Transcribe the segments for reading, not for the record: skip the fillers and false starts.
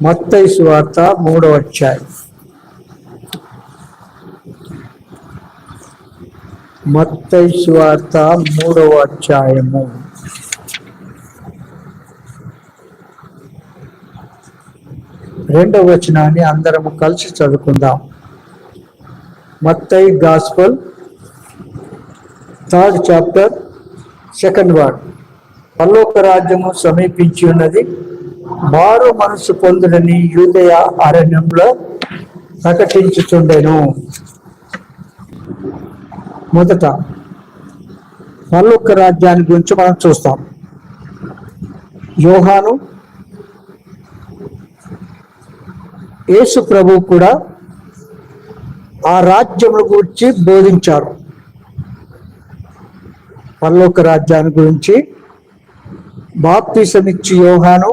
మత్తయి సువార్త 3వ అధ్యాయం. మత్తయి సువార్త 3వ అధ్యాయము 2వ వచనాన్ని అందరము కలిసి చదువుకుందాం. మత్తయి gospel 3rd chapter 2nd word. పరలోక రాజ్యము సమీపించి ఉన్నది, మారు మనసు పొందుడని యూదయ అరణ్యంలో ప్రకటించుచుండెను. మొదట పరలోక రాజ్యాన్ని గురించి మనం చూస్తాం. యోహాను, యేసు ప్రభు కూడా ఆ రాజ్యముల గురించి బోధించారు. పరలోక రాజ్యాన్ని గురించి బాప్తిసం ఇచ్చి యోహాను,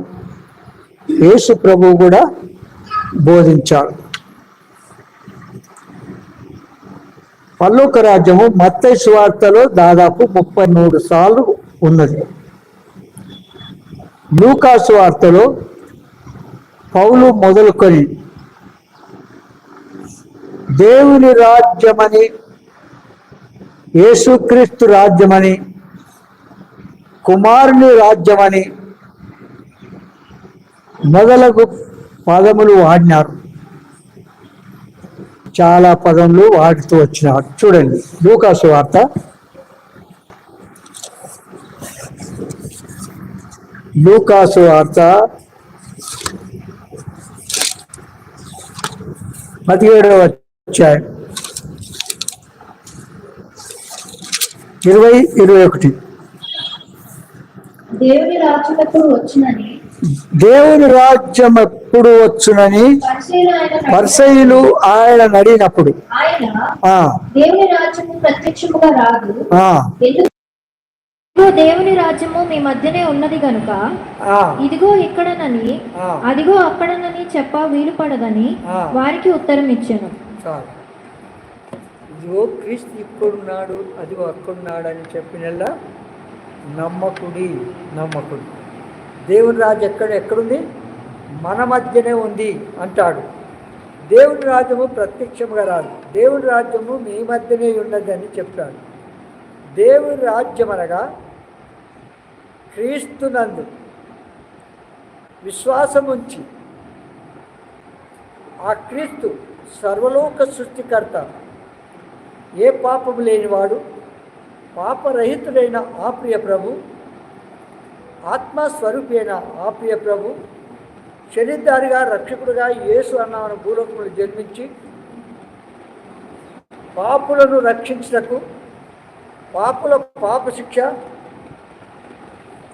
యేసు ప్రభు కూడా బోధించాడు. పరలోక రాజ్యము మత్తయి సువార్తలో దాదాపు 33 సార్లు ఉన్నది. లూకా సువార్తలో పౌలు మొదలుకొని దేవుని రాజ్యమని, యేసుక్రీస్తు రాజ్యమని, కుమారుని రాజ్యమని మొదలగు పదములు వాడినారు. చాలా పదములు వాడుతూ వచ్చినారు. చూడండి, లూకా సువార్త 17వ అధ్యాయం 20-21. దేవుని రాజ్యం ఎప్పుడు వచ్చునని పరిసయ్యులు ఆయన అడిగినప్పుడు, దేవుని రాజ్యము ప్రత్యక్షముగా రాదు, దేవుని రాజ్యము మీ మధ్యనే ఉన్నది గనుక ఇదిగో ఇక్కడనని అదిగో అక్కడనని చెప్ప వీలు పడదని వారికి ఉత్తరం ఇచ్చాను. ఇదిగో క్రీస్తు ఇక్కడున్నాడు, అదిగో అక్కడున్నాడు అని చెప్పినల్లా నమ్మకుడి. దేవుని రాజ్యం ఎక్కడుంది? మన మధ్యనే ఉంది అంటాడు. దేవుని రాజ్యము ప్రత్యక్షంగా రాదు, దేవుని రాజ్యము మీ మధ్యనే ఉన్నదని చెప్తాడు. దేవుని రాజ్యం అనగా క్రీస్తునందు విశ్వాసం ఉంచి ఆ క్రీస్తు సర్వలోక సృష్టికర్త, ఏ పాపము లేనివాడు, పాపరహితుడైన ఆ ప్రియ ప్రభు, ఆత్మస్వరూపి అయిన ఆ ప్రియ ప్రభు, శరీరధారిగా రక్షకుడుగా యేసు అన్న భూలోకములు జన్మించి పాపులను రక్షించుటకు, పాపుల పాప శిక్ష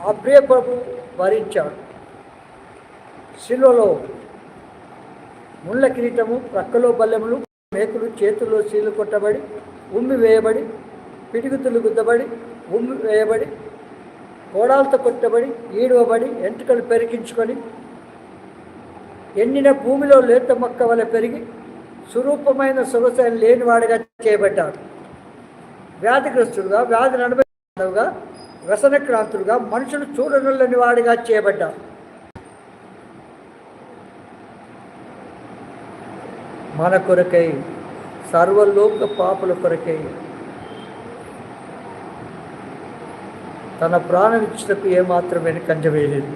ఆ ప్రియ ప్రభు భరించాడు. శిలువలో ముళ్ళ కిరీటము, ప్రక్కలో బల్లెములు, మేకులు, చేతుల్లో సీలు కొట్టబడి, ఉమ్మి వేయబడి, పిడిగుతులు గుద్దబడి, ఉమ్మి వేయబడి, కోడాలతో కొట్టబడి, ఈడవబడి, ఎంట్రుకలు పెరిగించుకొని, ఎండిన భూమిలో లేత మొక్క వలె పెరిగి స్వరూపమైన సొగసైన లేనివాడిగా చేయబడ్డాడు. వ్యాధిగ్రస్తుడుగా, వ్యాధిని అనుభవించగా, వ్యసనక్రాంతుడుగా, మనుషులు చూడనులని వాడిగా చేయబడ్డాడు. మన కొరకై, సర్వలోక పాపుల కొరకై తన ప్రాణం ఇచ్చినకు ఏమాత్రం వెనుకంజ వేయలేదు.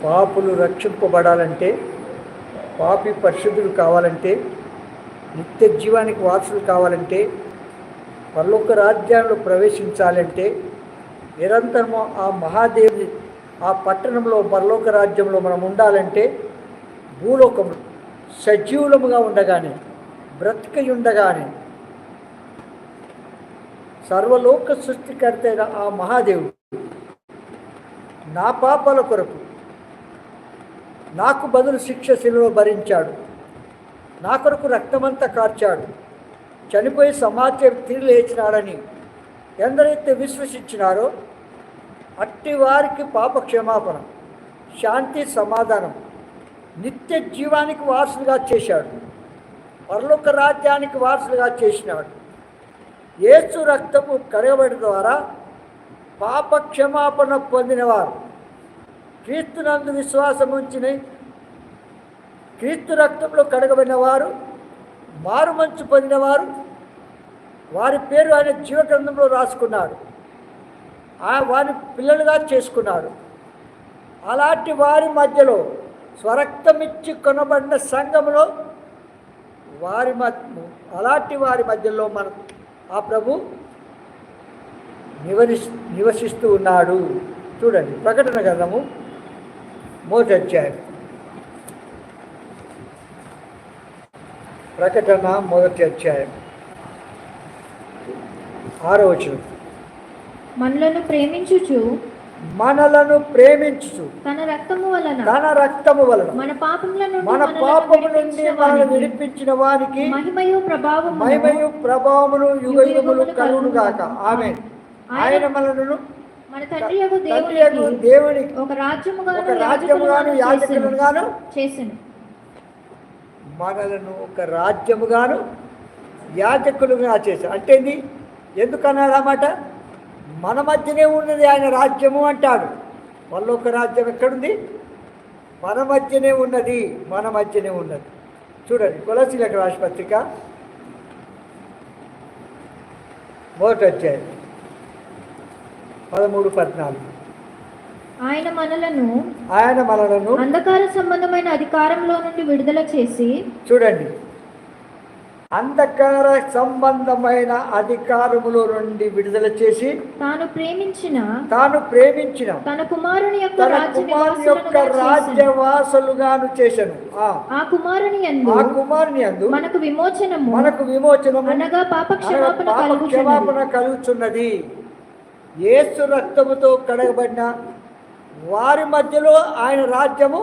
పాపులు రక్షింపబడాలంటే, పాపి పరిశుద్ధులు కావాలంటే, నిత్య జీవానికి వారసులు కావాలంటే, పరలోక రాజ్యంలో ప్రవేశించాలంటే, నిరంతరము ఆ మహాదేవుని ఆ పట్టణంలో పరలోక రాజ్యంలో మనం ఉండాలంటే, భూలోకంలో సజీవులముగా ఉండగానే, బ్రతికి ఉండగానే సర్వలోక సృష్టికర్త అయిన ఆ మహాదేవుడు నా పాపాల కొరకు నాకు బదులు శిక్ష శిలువలో భరించాడు, నా కొరకు రక్తమంతా కార్చాడు, చనిపోయి సమాజం తిరిగి లేచినాడని ఎందరైతే విశ్వసించినారో అట్టి వారికి పాప క్షమాపణ, శాంతి, సమాధానం, నిత్య జీవానికి వారసులుగా చేశాడు. పరలోక రాజ్యానికి వారసులుగా చేసినాడు. యేసు రక్తము కడగబడి ద్వారా పాప క్షమాపణ పొందినవారు క్రీస్తునందు విశ్వాసం ఉంచిన క్రీస్తు రక్తంలో కడగబడిన వారు, మారు మనసు పొందిన వారు, వారి పేరు ఆయన జీవగ్రంథంలో రాసుకున్నాడు. వారి పిల్లలుగా చేసుకున్నాడు. అలాంటి వారి మధ్యలో స్వరక్తమిచ్చి కొనబడిన సంఘంలో అలాంటి వారి మధ్యలో మన ఆ ప్రభు నివసిస్తూ ఉన్నాడు. చూడండి, ప్రకటన గ్రంథము 3వ అధ్యాయం. ప్రకటన 1వ అధ్యాయం 6వ వచనం. మనలను ప్రేమించుచు తన రక్తము వలన మన పాపముల నుండి మనల్ని విడిపించిన వానికి మహిమయు ప్రభావమును యుగయుగములు కలుగును గాక. ఆమేన్. ఆయన మనలను మన తండ్రి యగు దేవుని ఒక రాజ్యముగాను యాజకులుగాను చేసెను. మనలను ఒక రాజ్యముగాను యాజకులుగా చేశాడు. అంటే ఎందుకన్నాడు అన్నమాట? మన మధ్యనే ఉన్నది ఆయన రాజ్యము అంటాడు. మళ్ళీ ఒక రాజ్యం ఎక్కడుంది? మన మధ్యనే ఉన్నది. చూడండి, కొలసీలకు రాసిన పత్రిక 1వ అధ్యాయం 13-14. ఆయన మనలను అంధకార సంబంధమైన అధికారంలో నుండి విడుదల చేసి, చూడండి, అంధకార సంబంధమైన అధికారములో నుండి విడుదల చేసి తాను ప్రేమించిన తన కుమారుని యొక్క రాజ్యవాసులుగాను చేశాను. ఆ కుమారుని యందు మనకు విమోచనము అనగా పాపక్షమాపణ కలుగుచున్నది. యేసు రక్తముతో కడగబడిన వారి మధ్యలో ఆయన రాజ్యము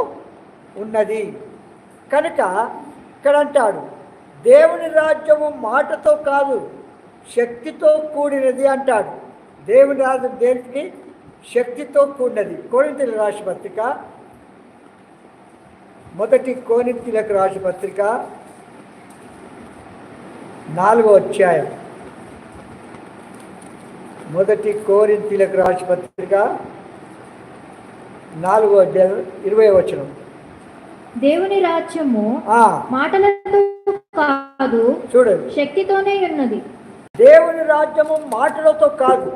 ఉన్నది. కనుక ఇక్కడ అంటాడు, దేవుని రాజ్యము మాటతో కాదు శక్తితో కూడినది అంటాడు. దేవుని రాజ్యం దేనికి? శక్తితో కూడినది. కొరింథీయులకు రాసిన పత్రిక 1 కొరింథీయులకు రాసిన పత్రిక 4వ అధ్యాయం 1 కొరింథీయులకు రాసిన పత్రిక 4వ అధ్యాయం 20వ వచనం. దేవుని రాజ్యము మాటలతో కాదు, చూడండి, శక్తితోనే ఉన్నది. దేవుని రాజ్యము మాటలతో కాదు,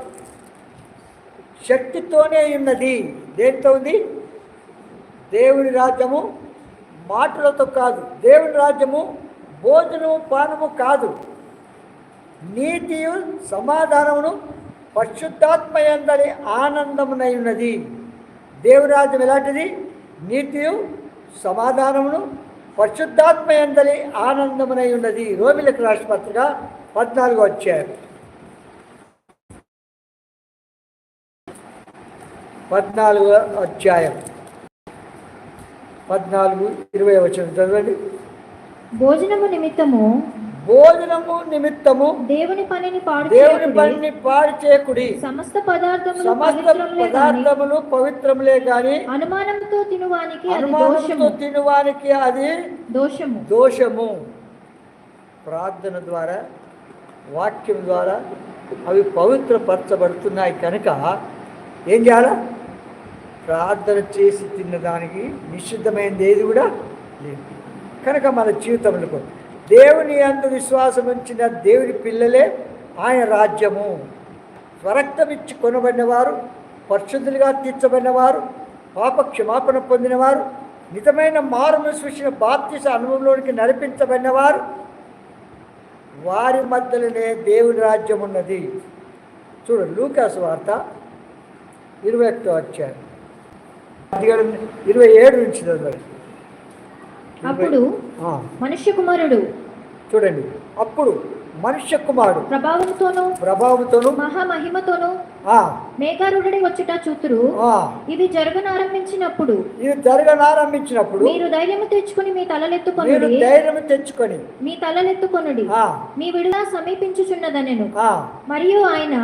శక్తితోనే ఉన్నది. దేనితో ఉంది? దేవుని రాజ్యము మాటలతో కాదు. దేవుని రాజ్యము భోజనము పానము కాదు, నీతియు సమాధానమును పరిశుద్ధాత్మయందరి ఆనందమునై ఉన్నది. దేవుని రాజ్యం ఎలాంటిది? నీతియు సమాధానమును పరిశుద్ధాత్మయందరి ఆనందమునై ఉన్నది. రోమిలకు రాసిన పత్రిక 14వ అధ్యాయం 14-20 వచనం చదవండి. భోజనము నిమిత్తము దేవుని పనిని పాడు చేయకుడి. సమస్త పదార్థములు పవిత్రములే గాని అనుమానంతో తినువానికి అది దోషము. ప్రార్థన ద్వారా, వాక్యం ద్వారా అవి పవిత్రపరచబడుతున్నాయి. కనుక ఏం చేయాలా? ప్రార్థన చేసి తిన్నదానికి నిషిద్ధమైనది ఏది కూడా లేదు. కనుక మన జీవితంలో దేవుని యందు విశ్వాసం ఉంచిన దేవుని పిల్లలే ఆయన రాజ్యము. స్వరక్తమిచ్చి కొనబడినవారు, పరిశుద్ధులుగా తీర్చబడినవారు, పాప క్షమాపణ పొందినవారు, నిజమైన మారును సృష్టిన బాప్తిస అనుభవంలోనికి నడిపించబడినవారు, వారి మధ్యలోనే దేవుని రాజ్యం ఉన్నది. చూడండి, లూకాసు వార్త 21వ అధ్యాయం 27 నుంచి చదవండి. అప్పుడు మనుష్య కుమారుడు, చూడండి, అప్పుడు మనుష్య కుమారుడు ప్రభావంతోను మహామహిమతోను మేఘారూఢుడై వచ్చుట చూతురు. ఇది జరగనారంభించినప్పుడు మీరు ధైర్యము తెచ్చుకొని మీ తలలెత్తుకొనుడి, మీ విడుదల సమీపించుచున్నదనెను. మరియు ఆయన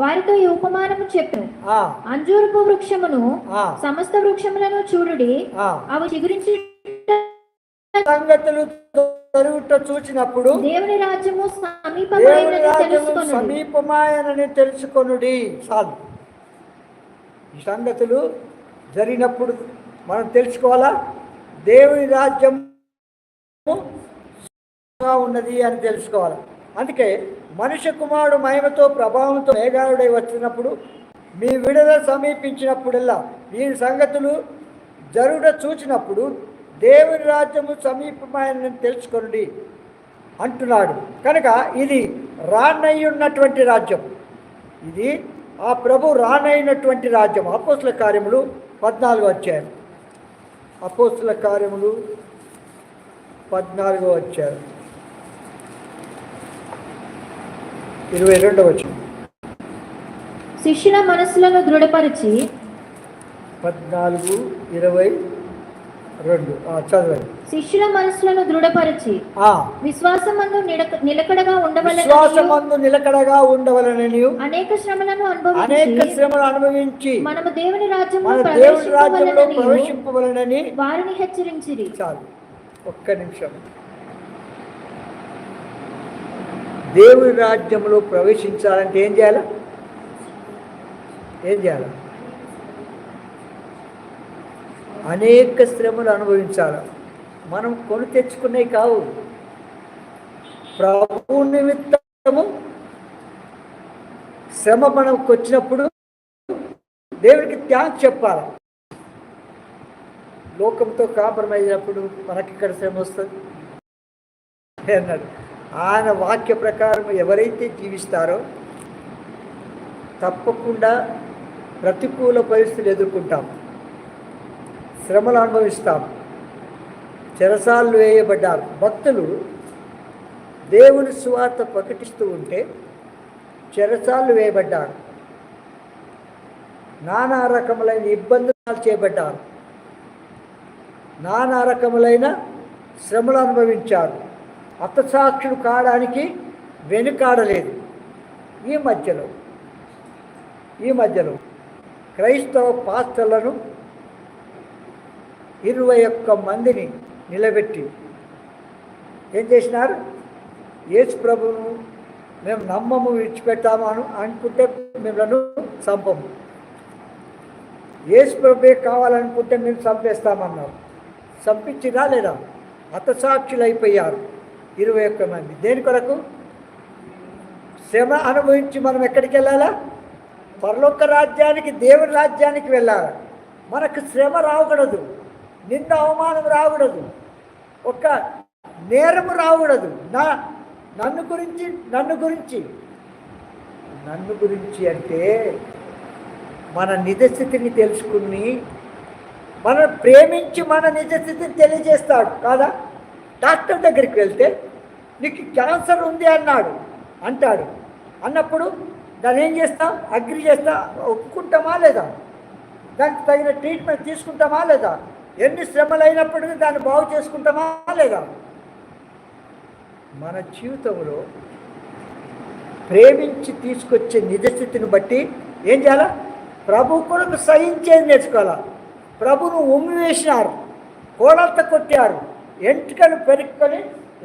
వారితో ఈ ఉపమానము చెప్పెను. అంజూరపు వృక్షమును సమస్త వృక్షములను చూడుడి, అవి చిగురించి సంగతులు చూచినప్పుడు దేవుని రాజ్యము సమీపమాయనని తెలుసుకొనుడి. చాలు. ఈ సంగతులు జరిగినప్పుడు మనం తెలుసుకోవాలా, దేవుని రాజ్యం ఉన్నది అని తెలుసుకోవాలి. అందుకే మనుష్య కుమారుడు మహిమతో ప్రభావంతో మేఘారుడై వచ్చినప్పుడు మీ విడుదల సమీపించినప్పుడల్లా ఈ సంగతులు జరుగుట చూచినప్పుడు దేవుని రాజ్యము సమీపమైనని తెలుసుకోండి అంటున్నాడు. కనుక ఇది రానయ్యున్నటువంటి రాజ్యం, ఇది ఆ ప్రభు రానైనటువంటి రాజ్యం. అపోస్తుల కార్యములు 14వ అధ్యాయం, అపోస్తుల కార్యములు 14వ అధ్యాయం 22వ వచనం. శిష్యుల మనస్సులను దృఢపరిచి 14:22 చదవండి. శిష్యుల మనస్సులను దృఢపరిచి విశ్వాసమందు నిలకడగా ఉండవలెనని అనేక శ్రమలను అనుభవించి మనము దేవుని రాజ్యంలో ప్రవేశింపవలెనని వారిని హెచ్చరించిరి. చాలు, ఒక్క నిమిషం. దేవుని రాజ్యంలో ప్రవేశించాలంటే ఏం చేయాలి? అనేక శ్రమలు అనుభవించాలి. మనం కొని తెచ్చుకునే కావు. ప్రభు నిమిత్తము శ్రమ మనకు వచ్చినప్పుడు దేవునికి థ్యాంక్స్ చెప్పాలి. లోకంతో కాంప్రమైజ్ అయినప్పుడు మనకి ఇక్కడ శ్రమ వస్తుంది అన్నాడు. ఆయన వాక్య ప్రకారం ఎవరైతే జీవిస్తారో తప్పకుండా ప్రతికూల పరిస్థితులు ఎదుర్కొంటాం, శ్రమలు అనుభవిస్తాం. చెరసాలు వేయబడ్డారు. భక్తులు దేవుని సువార్త ప్రకటిస్తూ ఉంటే చెరసాలు వేయబడ్డారు, నానా రకములైన ఇబ్బందులు చేయబడ్డారు, నానా రకములైన శ్రమలు అనుభవించారు. హతసాక్షులు కావడానికి వెనుకాడలేదు. ఈ మధ్యలో క్రైస్తవ పాస్టర్లను 21 మందిని నిలబెట్టి ఏం చేసినారు? యేసు ప్రభువును మేము నమ్మము, విడిచిపెట్టాము అనుకుంటే మిమ్మల్ని చంపము, యేసు ప్రభువే కావాలనుకుంటే మేము చంపేస్తామన్నారు. చంపించినా లేదా? హతసాక్షులు అయిపోయారు 21 మంది. దేని కొరకు? శ్రమ అనుభవించి మనం ఎక్కడికి వెళ్ళాలా? పరలోక రాజ్యానికి, దేవుని రాజ్యానికి వెళ్ళాలి. మనకు శ్రమ రాకూడదు, నింద అవమానం రాకూడదు, ఒక నేరము రాకూడదు. నన్ను గురించి అంటే మన నిజస్థితిని తెలుసుకుని మనం ప్రేమించి మన నిజస్థితిని తెలియజేస్తాడు కాదా? డాక్టర్ దగ్గరికి వెళ్తే నీకు క్యాన్సర్ ఉంది అంటాడు. అన్నప్పుడు దాన్ని ఏం చేస్తాం? అగ్రి చేస్తా, ఒప్పుకుంటామా లేదా? దానికి తగిన ట్రీట్మెంట్ తీసుకుంటామా లేదా? ఎన్ని శ్రమలు అయినప్పటికీ దాన్ని బాగు చేసుకుంటామా లేదా? మన జీవితంలో ప్రేమించి తీసుకొచ్చే నిజస్థితిని బట్టి ఏం చేయాలా? ప్రభు కొరకు సహించేది నేర్చుకోవాలా. ప్రభును ఉమ్మివేసినారు, కోడలతో కొట్టారు,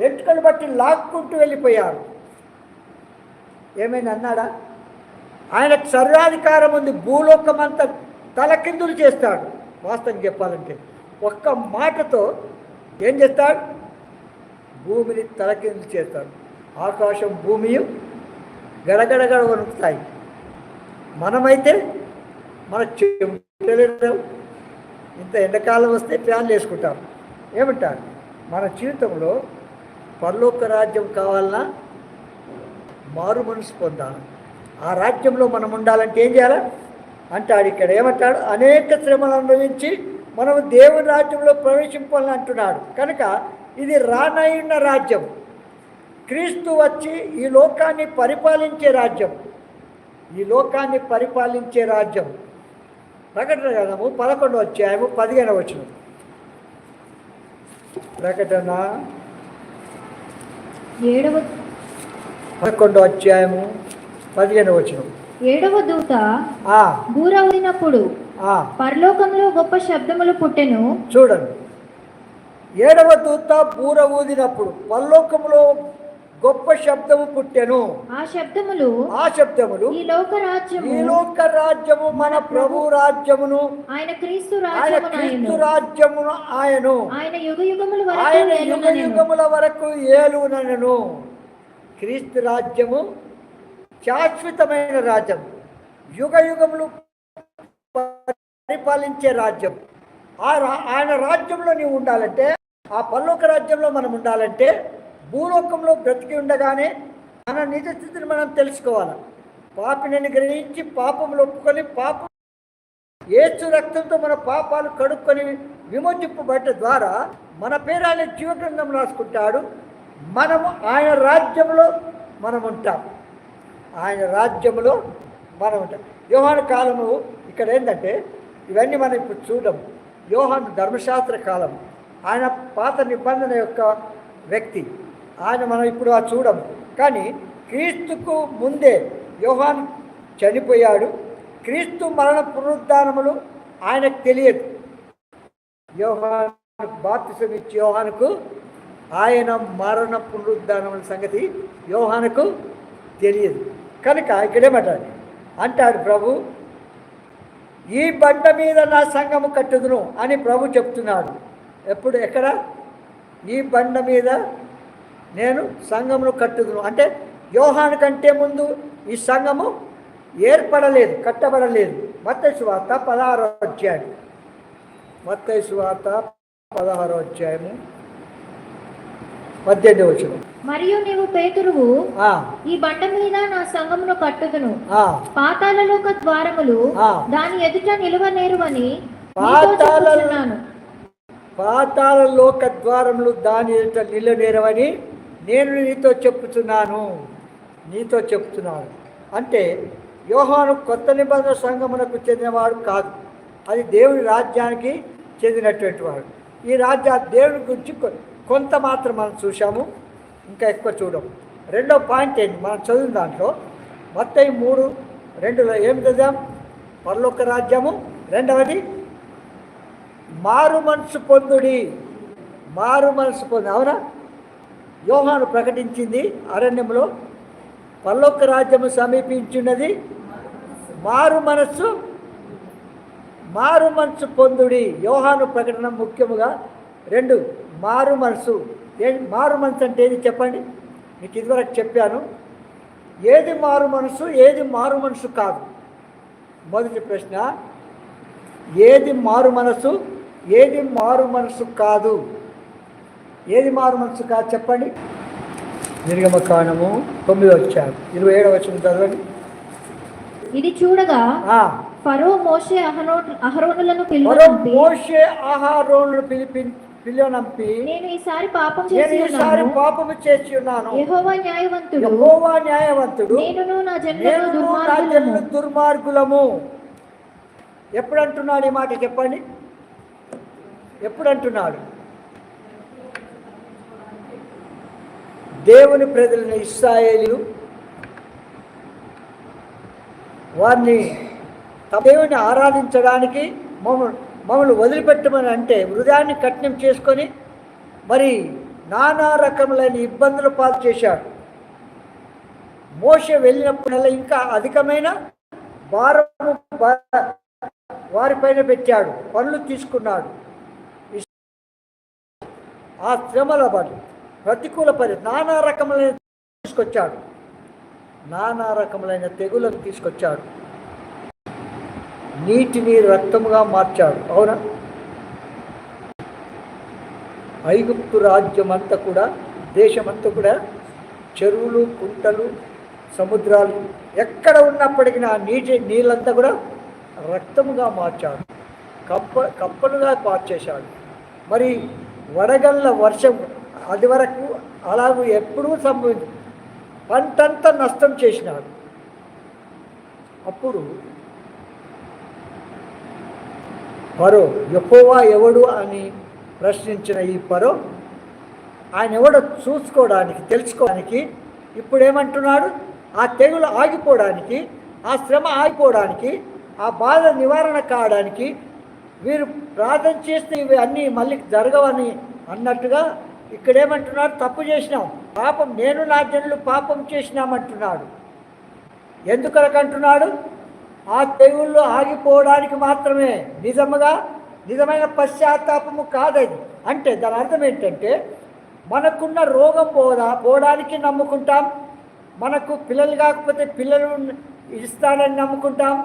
ఎంటుకలు బట్టి లాక్కుంటూ వెళ్ళిపోయారు. ఏమైనా అన్నాడా? ఆయనకు సర్వాధికారం ఉంది, భూలోకమంతా తలకిందులు చేస్తాడు. వాస్తవం చెప్పాలంటే ఒక్క మాటతో ఏం చేస్తాడు? భూమిని తలకిందులు చేస్తాడు. ఆకాశం భూమియు గడగడగడ వణుకుతాయి. మనమైతే మన చెమటలు ఇంత ఎండాకాలం వస్తే ఫ్యాన్లు వేసుకుంటాం. ఏమంటారు? మన జీవితంలో పరలోక రాజ్యం కావాలన్నా మారు మనసు పొందాలి. ఆ రాజ్యంలో మనం ఉండాలంటే ఏం చేయాలి అంటాడు. ఇక్కడ ఏమంటాడు? అనేక శ్రమలు అనుభవించి మనం దేవుని రాజ్యంలో ప్రవేశింపాలని అంటున్నాడు. కనుక ఇది రానయ్యున్న రాజ్యం. క్రీస్తు వచ్చి ఈ లోకాన్ని పరిపాలించే రాజ్యం. ప్రకటన గ్రంథము 11వ అధ్యాయము 15వ వచనం. ప్రకటన 11వ అధ్యాయము 15వ వచనం. 7వ దూత బూర ఊదినప్పుడు పరలోకంలో గొప్ప శబ్దములు పుట్టెను. చూడండి, 7వ దూత బూర ఊదినప్పుడు పరలోకంలో గొప్ప శబ్దము పుట్టెను. ఆ శబ్దములు ఈ లోక రాజ్యము మన ప్రభు రాజ్యమును, ఆయన క్రీస్తు రాజ్యమును ఆయన యుగ యుగముల వరకు ఏలునను. క్రీస్తు రాజ్యము శాశ్వతమైన రాజ్యం, యుగ యుగములు పరిపాలించే రాజ్యం. ఆయన రాజ్యంలో నీవు ఉండాలంటే, ఆ పరలోక రాజ్యంలో మనం ఉండాలంటే భూలోకంలో బ్రతికి ఉండగానే మన నిజ స్థితిని మనం తెలుసుకోవాలి. పాపిని గ్రహించి పాపములు ఒప్పుకొని పాపం యేసు రక్తంతో మన పాపాలు కడుక్కొని విమోచింపబడ్డ ద్వారా మన పేరు ఆయన జీవగ్రంథం రాసుకుంటాడు. మనము ఆయన రాజ్యంలో మనం ఉంటాం. ఆయన రాజ్యంలో మనం ఉంటాం. యోహాను కాలము ఇక్కడ ఏంటంటే ఇవన్నీ మనం ఇప్పుడు చూడము. యోహాను ధర్మశాస్త్ర కాలం, ఆయన పాత నిబంధన యొక్క వ్యక్తి. ఆయన మనం ఇప్పుడు చూడము. కానీ క్రీస్తుకు ముందే యోహాను చనిపోయాడు. క్రీస్తు మరణ పునరుద్ధానములు ఆయనకు తెలియదు. యోహాను బాప్తిసం ఇచ్చి యోహానుకు ఆయన మరణ పునరుద్ధానముల సంగతి యోహానుకు తెలియదు. కనుక ఇక్కడేమంటాడు అంటాడు ప్రభు, ఈ బండ మీద నా సంఘము కట్టుదును అని ప్రభు చెప్తున్నాడు. ఎక్కడ? ఈ బండ మీద నేను సంఘమును కట్టుదును అంటే యోహాను కంటే ముందు ఈ సంఘము ఏర్పడలేదు, కట్టబడలేదు. మత్తయి సువార్త 16వ అధ్యాయం, మత్తయి సువార్త 16వ అధ్యాయము 18వ వచనం. మరియు నీవు పేతురువు, ఈ బండ మీద నా సంఘమును కట్టుదును, పాతాళలోక ద్వారములు దాని ఎదుట నిలువనేరువని పాతాళలోక ద్వారములు దాని ఎదుట నిలువనేరవని నేను నీతో చెప్తున్నాను. అంటే యోహాను కొత్త నిబంధన సంఘమునకు చెందినవాడు కాదు, అది దేవుని రాజ్యానికి చెందినటువంటి వాడు. ఈ దేవుని గురించి కొంత మాత్రం మనం చూసాము, ఇంకా ఎక్కువ చూడము. రెండో పాయింట్ ఏంటి మనం చదివిన దాంట్లో? మత్తయి 3:2లో ఏం చదివాం? పరలోక రాజ్యము. రెండవది మారు మనసు పొందుడి. అవునా? యోహాను ప్రకటించింది అరణ్యంలో, పరలోక రాజ్యము సమీపించున్నది, మారు మనస్సు పొందుడి. యోహాను ప్రకటన ముఖ్యముగా 2 మారు మనసు. మారు మనసు అంటే ఏది చెప్పండి? మీకు ఇదివరకు చెప్పాను. ఏది మారు మనసు, ఏది మారు మనసు కాదు? మొదటి ప్రశ్న, ఏది మారు మనసు, ఏది మారు మనసు కాదు? ఏది మారు మనసు కాదు చెప్పండి. నిర్గమకాండము 9వ అధ్యాయం 27వ వచనం చదవండి. ఇది చూడగా ఫరో మోషే అహరోనులను పిలువనంపి నేను ఈసారి పాపము చేసి ఉన్నాను. యెహోవా న్యాయవంతుడు నేనును నా జనులు దుర్మార్గులము. ఎప్పుడు అంటున్నాడు ఈ మాట చెప్పండి? ఎప్పుడు అంటున్నాడు? దేవుని ప్రజలను, ఇశ్రాయేలీయులు వారిని దేవుని ఆరాధించడానికి మమ్మల్ని వదిలిపెట్టమని అంటే హృదయాన్ని కఠినం చేసుకొని మరి నానా రకములైన ఇబ్బందులు పాలు చేశాడు. మోషే వెళ్ళినప్పుడల్లా ఇంకా అధికమైన భారము వారిపైన పెట్టాడు, పనులు తీసుకున్నాడు. ఆ శ్రమల పడి ప్రతికూల నానా రకములైన తీసుకొచ్చాడు, నానా రకములైన తెగులను తీసుకొచ్చాడు, నీటిని రక్తముగా మార్చాడు. అవునా? ఐగుప్తు రాజ్యం అంతా కూడా, దేశమంతా కూడా చెరువులు, కుంటలు, సముద్రాలు ఎక్కడ ఉన్నప్పటికీ ఆ నీళ్ళంతా కూడా రక్తముగా మార్చాడు, కప్పలుగా మార్చేశాడు. మరి వడగళ్ళ వర్షం అది వరకు అలాగూ ఎప్పుడూ సంభవించి పంటంతా నష్టం చేసినాడు. అప్పుడు ఫరో, యెహోవా ఎవడు అని ప్రశ్నించిన ఈ ఫరో ఆయన ఎవడో చూసుకోవడానికి, తెలుసుకోవడానికి ఇప్పుడు ఏమంటున్నాడు? ఆ తెగులు ఆగిపోవడానికి, ఆ శ్రమ ఆగిపోవడానికి, ఆ బాధ నివారణ కావడానికి వీరు ప్రార్థన చేస్తే ఇవి అన్నీ మళ్ళీ జరగవని అన్నట్టుగా ఇక్కడేమంటున్నారు? తప్పు చేసినాం, పాపం నేను నా జనులు పాపం చేసినామంటున్నాడు. ఎందుకొరకంటున్నాడు? ఆ తెగుళ్ళు ఆగిపోవడానికి మాత్రమే. నిజమైన పశ్చాత్తాపము కాదది. అంటే దాని అర్థం ఏంటంటే, మనకున్న రోగం పోవడానికి నమ్ముకుంటాం, మనకు పిల్లలు కాకపోతే పిల్లలు ఇస్తానని నమ్ముకుంటాం,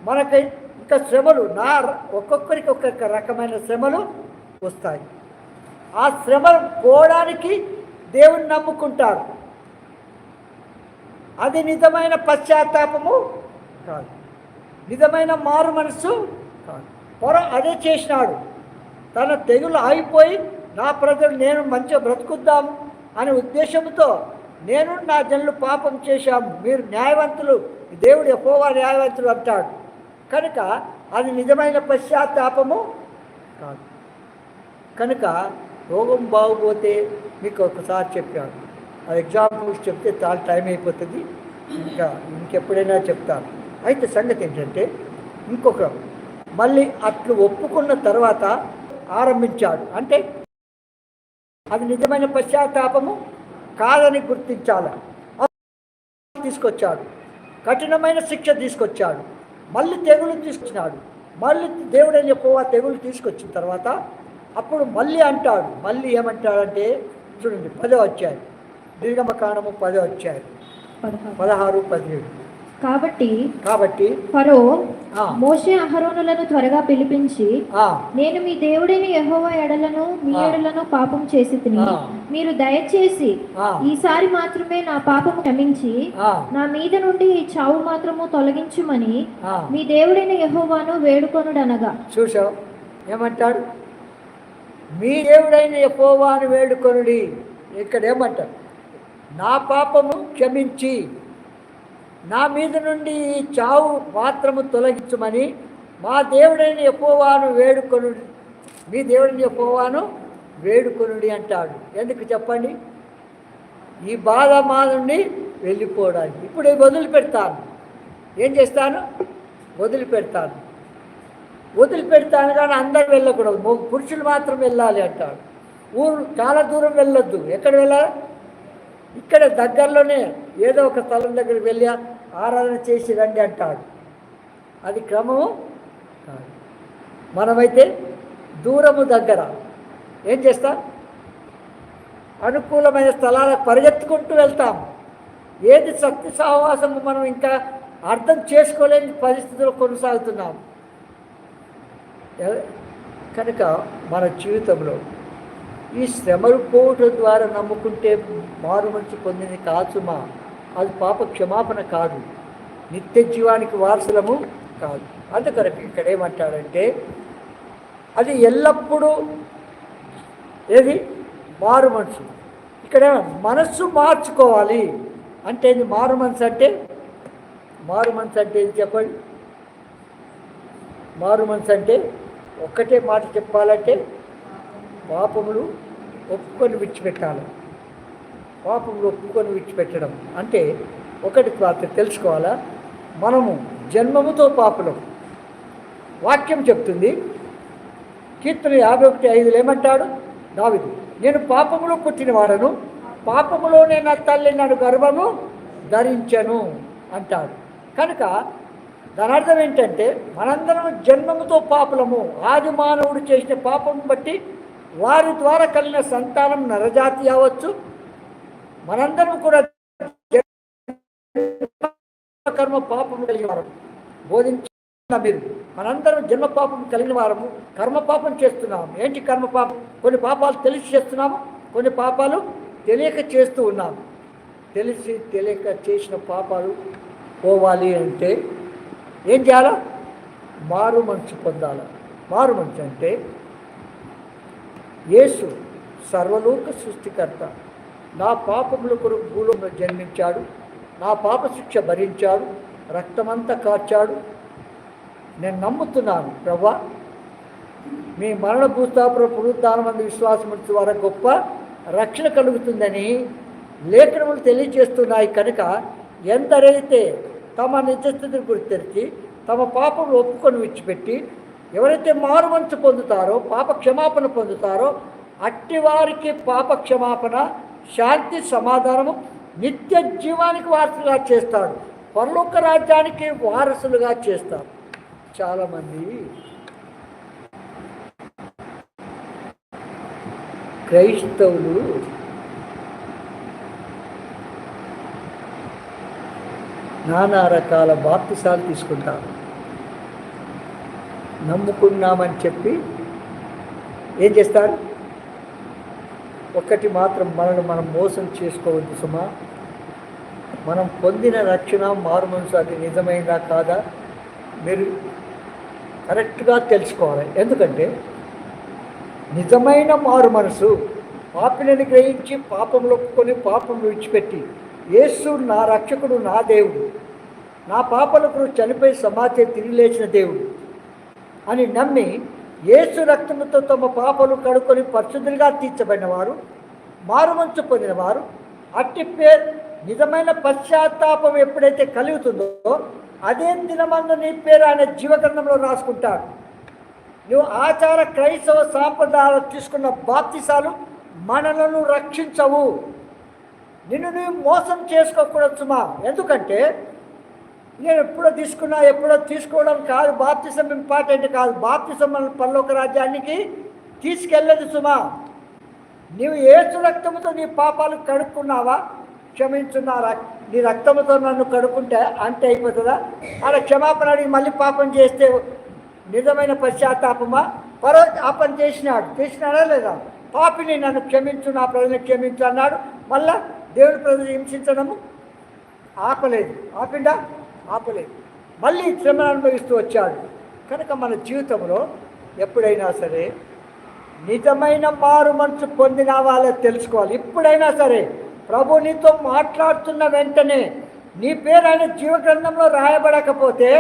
మనకి ఇంకా శ్రమలు ఒక్కొక్కరికి ఒక్కొక్క రకమైన శ్రమలు వస్తాయి. ఆ శ్రమలు పోవడానికి దేవుని నమ్ముకుంటారు. అది నిజమైన పశ్చాత్తాపము కాదు, నిజమైన మారు మనసు కాదు. అదే చేసినాడు. తన తెగులు ఆగిపోయి నా ప్రజలు నేను మంచిగా బ్రతుకుద్దాము అనే ఉద్దేశంతో నేను నా జనులు పాపం చేశాము, మీరు న్యాయవంతులు, దేవుడు యెహోవా న్యాయవంతులు అంటాడు. కనుక అది నిజమైన పశ్చాత్తాపము కాదు. కనుక రోగం బాగుపోతే మీకు ఒకసారి చెప్పాను, ఆ ఎగ్జాంపుల్స్ చెప్తే చాలా టైం అయిపోతుంది, ఇంకెప్పుడైనా చెప్తాను. అయితే సంగతి ఏంటంటే, మళ్ళీ అట్లు ఒప్పుకున్న తర్వాత ఆరంభించాడు. అంటే అది నిజమైన పశ్చాత్తాపము కాదని గుర్తించాలి. తీసుకొచ్చాడు, కఠినమైన శిక్ష తీసుకొచ్చాడు, మళ్ళీ తెగులు తీసుకొచ్చినాడు. మళ్ళీ దేవుడని యెహోవా తెగులు తీసుకొచ్చిన తర్వాత అప్పుడు మళ్ళీ అంటాడు. మళ్ళీ ఏమంటాడంటే చూడండి, 10వ అధ్యాయం, నిర్గమకాండము 10వ అధ్యాయం 16, 17. కాబట్టి ఫరో మోషే అహరోనులను త్వరగా పిలిపించి, నేను మీ దేవుడైన యెహోవా ఎడలను మీ ఎడలను పాపం చేసి తిని, మీరు దయచేసి ఈసారి మాత్రమే నా పాపము క్షమించి నా మీద నుండి ఈ చావు మాత్రము తొలగించుమని మీ దేవుడైన యెహోవాను వేడుకొనుడనగా. చూసావు ఏమంటాడు? మీ దేవుడైన యెహోవాను వేడుకొనుడి. ఇక్కడ ఏమంటాడు? నా పాపము క్షమించి నా మీద నుండి ఈ చావు మాత్రము తొలగించమని మా దేవుడైన యెహోవాను వేడుకొనుడి, మీ దేవుడైన యెహోవాను వేడుకొనుడి అంటాడు. ఎందుకు చెప్పండి? ఈ బాధ మా నుండి వెళ్ళిపోవడానికి. ఇప్పుడు వదిలిపెడతాను. ఏం చేస్తాను? వదిలిపెడతాను కానీ అందరూ వెళ్ళకూడదు, పురుషులు మాత్రం వెళ్ళాలి అంటాడు. ఊరు చాలా దూరం వెళ్ళొద్దు. ఎక్కడ వెళ్ళాలి? ఇక్కడ దగ్గరలోనే ఏదో ఒక స్థలం దగ్గరికి వెళ్ళి ఆరాధన చేసి రండి అంటాడు. అది క్రమము కాదు. మనమైతే దూరము దగ్గర ఏం చేస్తాం? అనుకూలమైన స్థలాలకు పరిగెత్తుకుంటూ వెళ్తాం. ఏది సత్య సహవాసము మనం ఇంకా అర్థం చేసుకోలేని పరిస్థితుల్లో కొనసాగుతున్నాం. కనుక మన జీవితంలో ఈ శ్రమలు పోవటం ద్వారా నమ్ముకుంటే మారు మనసు పొందింది కాచుమా, అది పాప క్షమాపణ కాదు, నిత్య జీవానికి వారసులము కాదు. అందుకొరకు ఇక్కడ ఏమంటాడంటే, అది ఎల్లప్పుడూ ఏది మారు మనసు. ఇక్కడ మనస్సు మార్చుకోవాలి అంటే మారు మనసు అంటే ఏది చెప్పండి? మారు మనసు అంటే ఒక్కటే మాట చెప్పాలంటే పాపములు ఒప్పుకొని విడిచిపెట్టాలి. పాపములు ఒప్పుకొని విడిచిపెట్టడం అంటే ఒకటి మాత్రం తెలుసుకోవాలా, మనము జన్మముతో పాపులం. వాక్యం చెప్తుంది, కీర్తన 51:5 ఏమంటాడు దావీదు? నేను పాపములో పుట్టినవాడను, పాపములోనే నా తల్లి నన్ను గర్భము ధరించను అంటాడు. కనుక దాని అర్థం ఏంటంటే, మనందరం జన్మముతో పాపులము. ఆది మానవుడు చేసిన పాపం బట్టి వారి ద్వారా కలిగిన సంతానం నరజాతి అవ్వచ్చు. మనందరం కూడా కర్మ పాపము కలిగిన వారము. బోధించిన మీరు మనందరం జన్మ పాపం కలిగిన వారము, కర్మ పాపం చేస్తున్నాము. ఏంటి కర్మ పాపం? కొన్ని పాపాలు తెలిసి చేస్తున్నాము, కొన్ని పాపాలు తెలియక చేస్తూ ఉన్నాము. తెలియక చేసిన పాపాలు పోవాలి అంటే ఏం చేయాలా? మారు మనసు పొందాలి. మారు మనసు అంటే యేసు సర్వలోక సృష్టికర్త, నా పాపముల కొరకు భూలోకంలో జన్మించాడు, నా పాప శిక్ష భరించాడు, రక్తమంతా కార్చాడు. నేను నమ్ముతున్నాను ప్రభువా, మీ మరణ భూస్థాపన పునరుద్ధానమందు విశ్వాసం ద్వారా గొప్ప రక్షణ కలుగుతుందని లేఖనములు తెలియజేస్తున్నాయి. కనుక ఎందరైతే తమ నిజస్థితిని గుర్తెరిచి తమ పాపములు ఒప్పుకొని విడిచిపెట్టి ఎవరైతే మారు మనసు పొందుతారో, పాప క్షమాపణ పొందుతారో, అట్టి వారికి పాప క్షమాపణ శాంతి సమాధానము నిత్య జీవానికి వారసులుగా చేస్తాడు, పరలోక రాజ్యానికి వారసులుగా చేస్తాడు. చాలామంది క్రైస్తవులు నానా రకాల బాప్తిసాలు తీసుకుంటారు. నమ్ముకున్నామని చెప్పి ఏం చేస్తారు? ఒక్కటి మాత్రం మనల్ని మనం మోసం చేసుకోవద్దు సుమా. మనం పొందిన రక్షణ మారుమనసు అది నిజమైందా కాదా మీరు కరెక్ట్గా తెలుసుకోవాలి. ఎందుకంటే నిజమైన మారు మనసు పాపిని గ్రహించి పాపంలో ఒప్పుకొని పాపం విడిచిపెట్టి యేసు నా రక్షకుడు, నా దేవుడు, నా పాపలకు చనిపోయి సమాధి తిరిగి లేచిన దేవుడు అని నమ్మి యేసు రక్తముతో తమ పాపలు కడుక్కొని పరిశుద్ధులుగా తీర్చబడిన వారు, మారుమనసు పొందిన వారు, అట్టి పేరు నిజమైన పశ్చాత్తాపం ఎప్పుడైతే కలుగుతుందో అదే దినమందు నీ పేరు ఆయన జీవగ్రంథంలో రాసుకుంటాడు. నువ్వు ఆచార క్రైస్తవ సాంప్రదాయాలు తీసుకున్న బాప్తిసాలు మనలను రక్షించవు. నిన్ను నువ్వు మోసం చేసుకోకూడదు సుమా. ఎందుకంటే నేను ఎప్పుడో తీసుకోవడం కాదు, బాప్తిసం ఇంపార్టెంట్ కాదు. బాప్తిసం మన పరలోక రాజ్యానికి తీసుకెళ్ళదు సుమా. నీవు యేసు రక్తముతో నీ పాపాలు కడుక్కున్నావా? క్షమించున్నా, నీ రక్తముతో నన్ను కడుక్కుంటే అంటే అయిపోతుందా? అలా క్షమాపణ అడిగి మళ్ళీ పాపం చేస్తే నిజమైన పశ్చాత్తాపమా? ఆ పని చేసినాడా లేదా? పాపిని నన్ను క్షమించు, నా ప్రజలను క్షమించు అన్నాడు. మళ్ళా దేవుని ప్రజలు హింసించడము ఆపలేదు. ఆపలేదు. మళ్ళీ శ్రమను అనుభవిస్తూ వచ్చాడు. కనుక మన జీవితంలో ఎప్పుడైనా సరే నిజమైన మారు మనసు పొందిన వాళ్ళే తెలుసుకోవాలి. ఇప్పుడైనా సరే ప్రభు నీతో మాట్లాడుతున్న వెంటనే నీ పేరు ఆయన జీవగ్రంథంలో రాయబడకపోతే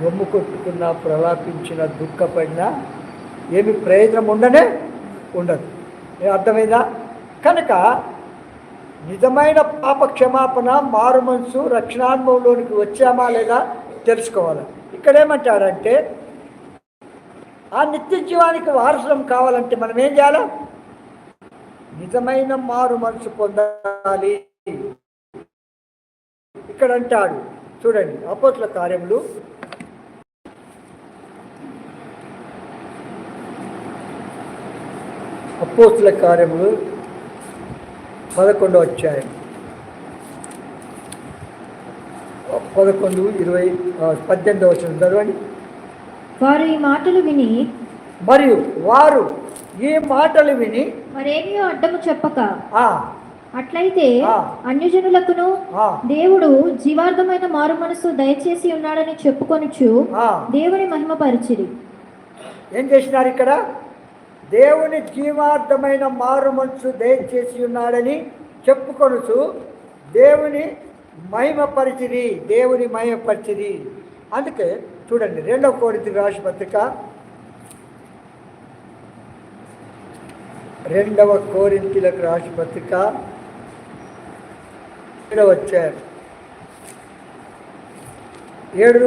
రొమ్ము కొట్టుకున్నా, ప్రలాపించిన, దుఃఖపడినా ఏమి ప్రయోజనం ఉండదు. అర్థమైందా? కనుక నిజమైన పాప క్షమాపణ, మారు మనసు, రక్షణానుభవంలోనికి వచ్చామా లేదా తెలుసుకోవాలి. ఇక్కడేమంటాడంటే ఆ నిత్య జీవానికి వారసులం కావాలంటే మనం ఏం చేయాలి? నిజమైన మారు మనసు పొందాలి. ఇక్కడ అంటాడు చూడండి, అపోస్తలుల కార్యములు 11వ అధ్యాయం 11:18 వచనం చదవండి. వారు ఈ మాటలు విని మరేమీ అడ్డము చెప్పక అట్లయితే అన్యజనులకును దేవుడు జీవార్థమైన మారు మనసు దయచేసి ఉన్నాడని చెప్పుకొనుచు దేవుని మహిమపరిచిరి. ఏం చేసినారు ఇక్కడ? దేవుని జీవార్థమైన మారు మనసు దయచేసి ఉన్నాడని చెప్పుకొనుచు దేవుని మహిమపరిచిరి. అందుకే చూడండి 2వ కొరింథీయులకు రాసిన పత్రిక 7వ అధ్యాయం 7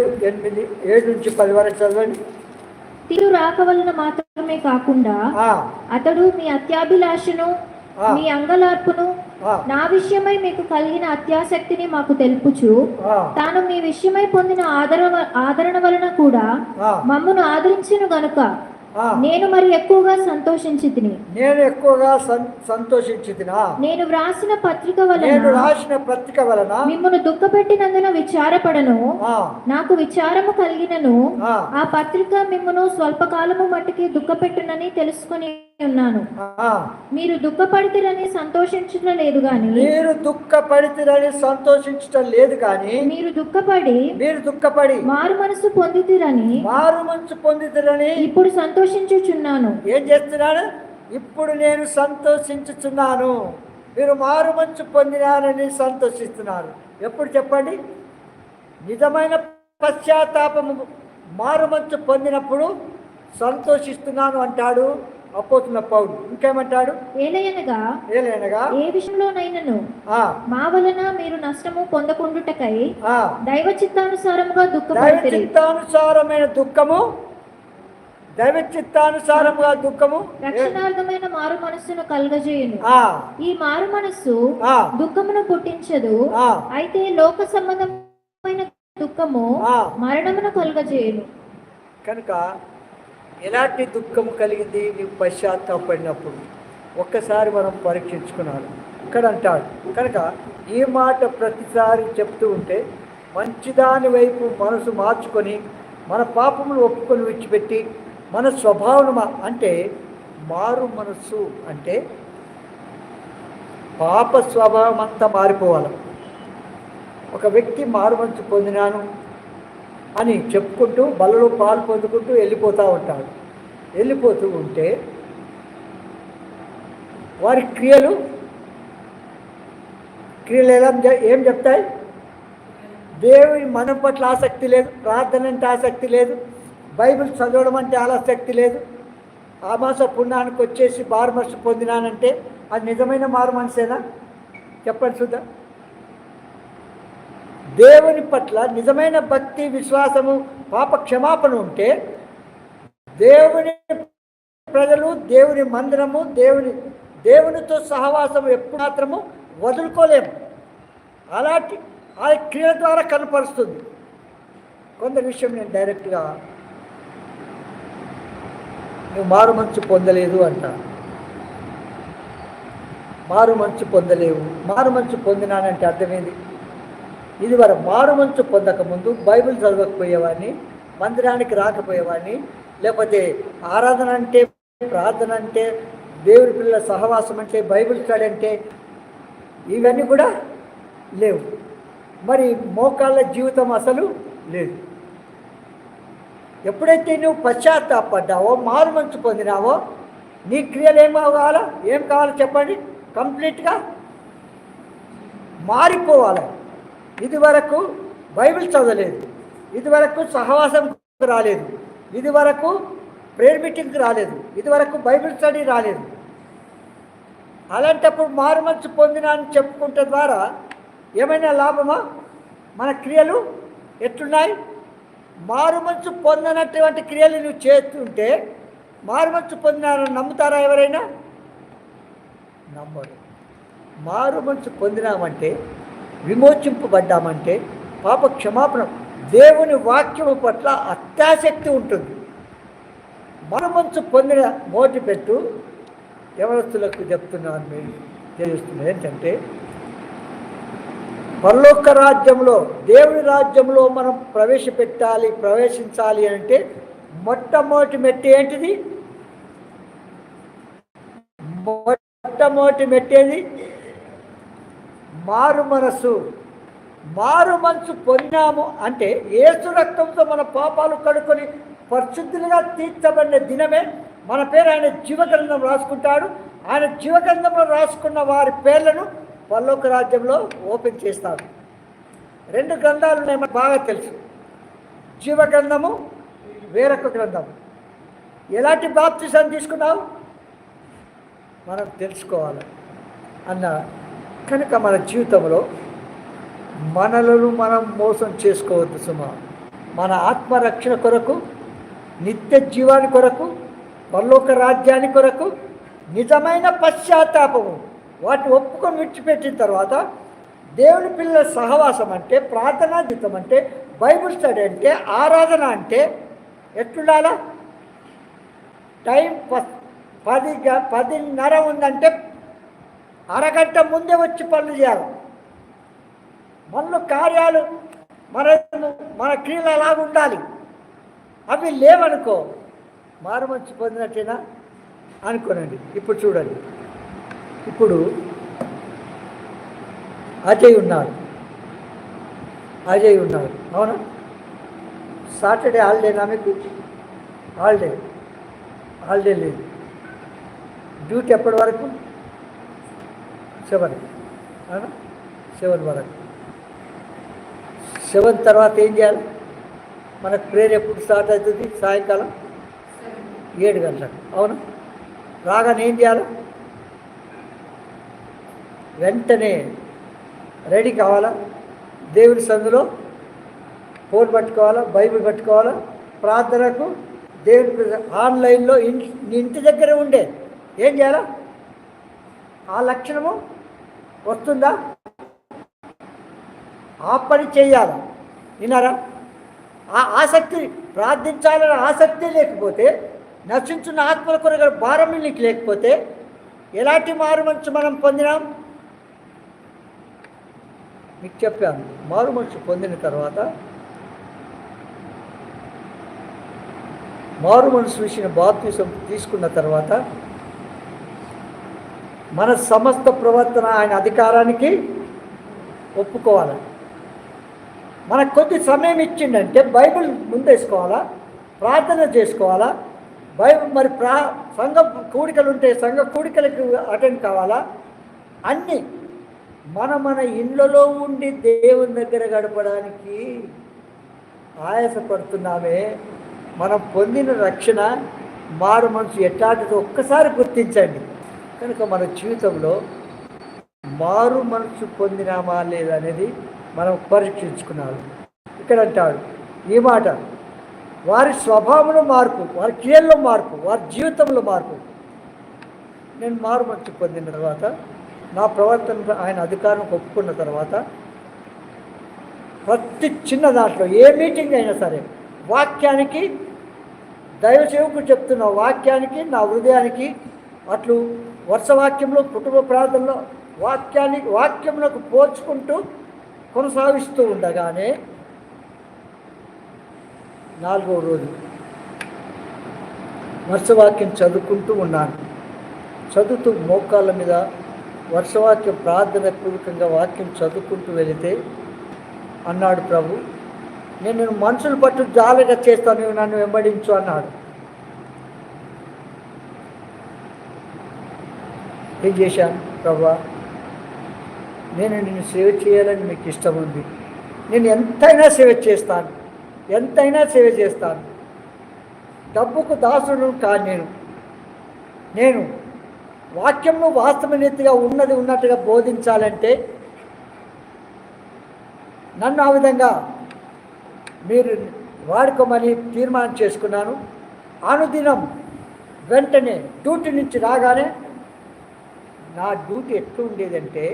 నుంచి 10 వరకు చదవండి. తీరు రాక వలన మాత్రమే కాకుండా అతడు మీ అత్యాభిలాషను, మీ అంగలార్పును, నా విషయమై మీకు కలిగిన అత్యాసక్తిని మాకు తెలుపుచు తాను మీ విషయమై పొందిన ఆదరణ వలన కూడా మమ్మను ఆదరించును గనుక నేను మరి ఎక్కువగా సంతోషించితిని. నేను వ్రాసిన పత్రిక వలన మిమ్మల్ని దుఃఖపెట్టినందున విచారపడను. నాకు విచారము కలిగినను ఆ పత్రిక మిమ్మను స్వల్పకాలము మట్టుకి దుఃఖపెట్టునని తెలుసుకుని ఉన్నాను. మీరు దుఃఖపడితిరని సంతోషించడం లేదు గాని మీరు దుఃఖపడి మారు మనసు పొందితిరని ఇప్పుడు సంతోషించుచున్నాను. ఏం చేస్తున్నాడు? ఇప్పుడు నేను సంతోషించుచున్నాను. మీరు మారు మనసు పొందినారని సంతోషిస్తున్నారు. ఎప్పుడు చెప్పండి? నిజమైన పశ్చాత్తాపము మారు మనసు పొందినప్పుడు సంతోషిస్తున్నాను అంటాడు అపోస్తుల పౌలు. ఇంకేమంటాడు? ఏలయనగా ఏ విషయంలోనైనను మా వలన మీరు నష్టము పొందకుండుటకై దైవ చిత్తానుసారముగా దుఃఖపడితిరి. చిత్తానుసారమైన దుఃఖము దైవ చిత్తానుసారముగా దుఃఖము రక్షణార్థమైన మారు మనస్సును కలుగజేయును. ఈ మారు మనస్సు దుఃఖమును పుట్టించదు, అయితే లోక సంబంధమైన దుఃఖము మరణమును కలుగజేయును. కనుక ఎలాంటి దుఃఖము కలిగింది నీవు పశ్చాత్తాపడినప్పుడు? ఒక్కసారి మనం పరీక్షించుకున్నాడు ఇక్కడ అంటాడు. కనుక ఈ మాట ప్రతిసారి చెప్తూ ఉంటే మంచిదాని వైపు మనసు మార్చుకొని మన పాపములు ఒప్పుకొని విడిచిపెట్టి మన స్వభావం అంటే మారు మనస్సు అంటే పాప స్వభావం అంతా మారిపోవాలి. ఒక వ్యక్తి మారు మనసు పొందినాను అని చెప్పుకుంటూ బలలో పాలు పొందుకుంటూ వెళ్ళిపోతూ ఉంటాడు. వెళ్ళిపోతూ ఉంటే వారి క్రియలు ఎలా ఏం చెప్తాయి? దేవుని మనం పట్ల ఆసక్తి లేదు, ప్రార్థన అంటే ఆసక్తి లేదు, బైబిల్ చదవడం అంటే ఆసక్తి లేదు. ఆమాస పుణ్యానికి వచ్చేసి మారు మనసు పొందినానంటే అది నిజమైన మారు మనసేనా? చెప్పండి సుధా. దేవుని పట్ల నిజమైన భక్తి, విశ్వాసము, పాప క్షమాపణ ఉంటే దేవుని ప్రజలు, దేవుని మందిరము, దేవునితో సహవాసం ఎప్పుడు మాత్రము వదులుకోలేము. అలాంటి ఆ క్రియల ద్వారా కనపరుస్తుంది. కొందరి విషయం నేను డైరెక్ట్గా నువ్వు మారు మనసు పొందలేదు అంట. మారు మనసు పొందలేవు. మారు మనసు పొందినానంటే అర్థమైంది. ఇది వరకు మారు మనసు పొందకముందు బైబిల్ చదవకపోయేవాడిని, మందిరానికి రాకపోయేవాడిని, లేకపోతే ఆరాధన అంటే, ప్రార్థన అంటే, దేవుడి పిల్లల సహవాసం అంటే, బైబిల్ స్టడీ అంటే ఇవన్నీ కూడా లేవు. మరి మోకాళ్ళ జీవితం అసలు లేదు. ఎప్పుడైతే నువ్వు పశ్చాత్తాపడ్డావో, మారు మనసు పొందినావో, నీ క్రియలు ఏం కావాలో చెప్పండి. కంప్లీట్గా మారిపోవాలి. ఇది వరకు బైబిల్ చదవలేదు, ఇది వరకు సహవాసం రాలేదు, ఇది వరకు ప్రేయర్ మీటింగ్కి రాలేదు, ఇది వరకు బైబిల్ స్టడీ రాలేదు. అలాంటప్పుడు మారు మనసు పొందినా అని చెప్పుకుంటే ద్వారా ఏమైనా లాభమా? మన క్రియలు ఎట్లున్నాయి? మారు మనసు పొందినటువంటి క్రియలు నువ్వు చేస్తుంటే మారు మనసు పొందినారని నమ్ముతారా ఎవరైనా? నమ్మరు. మారు మనసు పొందినామంటే, విమోచింపబడ్డామంటే, పాప క్షమాపణ, దేవుని వాక్యము పట్ల అత్యాసక్తి ఉంటుంది. మారు మనసు పొందిన మోటి పెట్టు యవనస్తులకు చెప్తున్నాను, మీరు తెలుస్తున్నది ఏంటంటే, పరలోక రాజ్యంలో, దేవుని రాజ్యంలో మనం ప్రవేశించాలి అంటే మొట్టమొదటి మెట్టు ఏంటిది? మొట్టమొదటి మెట్టేది మారు మనసు. మారు మనసు పొందాము అంటే యేసు రక్తంతో మన పాపాలు కడుక్కొని పరిశుద్ధులుగా తీర్చబడిన దినమే మన పేరు ఆయన జీవగ్రంథం రాసుకుంటాడు. ఆయన జీవగ్రంథంలో రాసుకున్న వారి పేర్లను పరలోక రాజ్యంలో ఓపెన్ చేస్తాడు. 2 గ్రంథాలు ఉన్నాయి, మనకు బాగా తెలుసు. జీవగ్రంథము, వేరొక గ్రంథము. ఎలాంటి బాప్తిసం తీసుకున్నావు మనం తెలుసుకోవాలి అన్న. కనుక మన జీవితంలో మనలను మనం మోసం చేసుకోవద్దు సుమా. మన ఆత్మరక్షణ కొరకు, నిత్య జీవాని కొరకు, పరలోక రాజ్యాన్ని కొరకు నిజమైన పశ్చాత్తాపము, వాటిని ఒప్పుకొని విడిచిపెట్టిన తర్వాత దేవుని పిల్లల సహవాసం అంటే, ప్రార్థనా జీవితం అంటే, బైబిల్ స్టడీ అంటే, ఆరాధన అంటే ఎట్లుండాలా? టైం 10:30 ఉందంటే అరగంట ముందే వచ్చి పనులు చేయాలి. మనలో కార్యాలు, మన క్రియలు అలాగ ఉండాలి. అవి లేవనుకో మారు మనసు పొందినట్టేనా అనుకోనండి. ఇప్పుడు చూడండి, ఇప్పుడు అజయ్ ఉన్నాడు, అవునా? సాటర్డే హాలిడేనా మీకు? హాలిడే లేదు. డ్యూటీ ఎప్పటి వరకు? 7, అవునా? 7 వరకు. 7 తర్వాత ఏం చేయాలి? మనకు ప్రేయర్ ఎప్పుడు స్టార్ట్ అవుతుంది? సాయంకాలం 7 గంటలకు, అవును? రాగానే ఏం చేయాలి? వెంటనే రెడీ కావాలా? దేవుని సందులో ఫోన్ పట్టుకోవాలా, బైబిల్ పట్టుకోవాలా, ప్రార్థనకు దేవుని ఆన్లైన్లో ఇంటి దగ్గర ఉండే ఏం చేయాలా? ఆ లక్షణము వస్తుందా? ఆ పని చేయాలి. విన్నారా? ఆ ఆసక్తి, ప్రార్థించాలనే ఆసక్తి లేకపోతే, నశించున్న ఆత్మల కొరకు భారం నీకు లేకపోతే ఎలాంటి మారు మనసు మనం పొందినాం? మీకు చెప్పాను, మారు మనసు పొందిన తర్వాత, మారు మనసు విషయం బాప్తిసం తీసుకున్న తర్వాత మన సమస్త ప్రవర్తన ఆయన అధికారానికి ఒప్పుకోవాలి. మనకు కొద్ది సమయం ఇచ్చిండంటే బైబిల్ ముందేసుకోవాలా, ప్రార్థన చేసుకోవాలా, బైబిల్ మరి సంఘ కూడికలు ఉంటే సంఘ కూడికలకు అటెండ్ కావాలా. అన్నీ మన ఇళ్ళలో ఉండి దేవుని దగ్గర గడపడానికి ఆయాసపడుతున్నామే. మనం పొందిన రక్షణ, మారు మనసు ఎట్లాంటిదో ఒక్కసారి గుర్తించండి. కనుక మన జీవితంలో మారు మనసు పొందినామా లేదనేది మనం పరీక్షించుకున్నాడు. ఇక్కడ అంటాడు ఈ మాట, వారి స్వభావంలో మార్పు, వారి క్రియల్లో మార్పు, వారి జీవితంలో మార్పు. నేను మారు మనసు పొందిన తర్వాత, నా ప్రవర్తన ఆయన అధికారం ఒప్పుకున్న తర్వాత, ప్రతి చిన్న దాంట్లో ఏ మీటింగ్ అయినా సరే వాక్యానికి, దైవ సేవకు చెప్తున్న వాక్యానికి, నా హృదయానికి అట్లు వర్ష వాక్యంలో, కుటుంబ ప్రార్థనలో వాక్యంలోకి పోల్చుకుంటూ కొనసాగిస్తూ ఉండగానే 4వ రోజు వర్షవాక్యం చదువుకుంటూ ఉన్నాను. చదువుతూ మోకాళ్ళ మీద వర్షవాక్యం ప్రార్థన పూర్వకంగా వాక్యం చదువుకుంటూ వెళితే అన్నాడు ప్రభు, నేను మనుషులు పట్టు జాలిగా చేస్తాను, నువ్వు నన్ను వెంబడించు అన్నాడు. ఏం చేశాను? ప్రభా, నేను నిన్ను సేవ చేయాలని మీకు ఇష్టం ఉంది, నేను ఎంతైనా సేవ చేస్తాను, ఎంతైనా సేవ చేస్తాను. డబ్బుకు దాసుడు కాదు నేను వాక్యంలో వాస్తవనీతిగా ఉన్నది ఉన్నట్టుగా బోధించాలంటే నన్ను ఆ విధంగా మీరు వాడుకోమని తీర్మానం చేసుకున్నాను. అనుదినం వెంటనే డ్యూటీ నుంచి రాగానే, నా డ్యూటీ ఎట్లా ఉండేదంటే,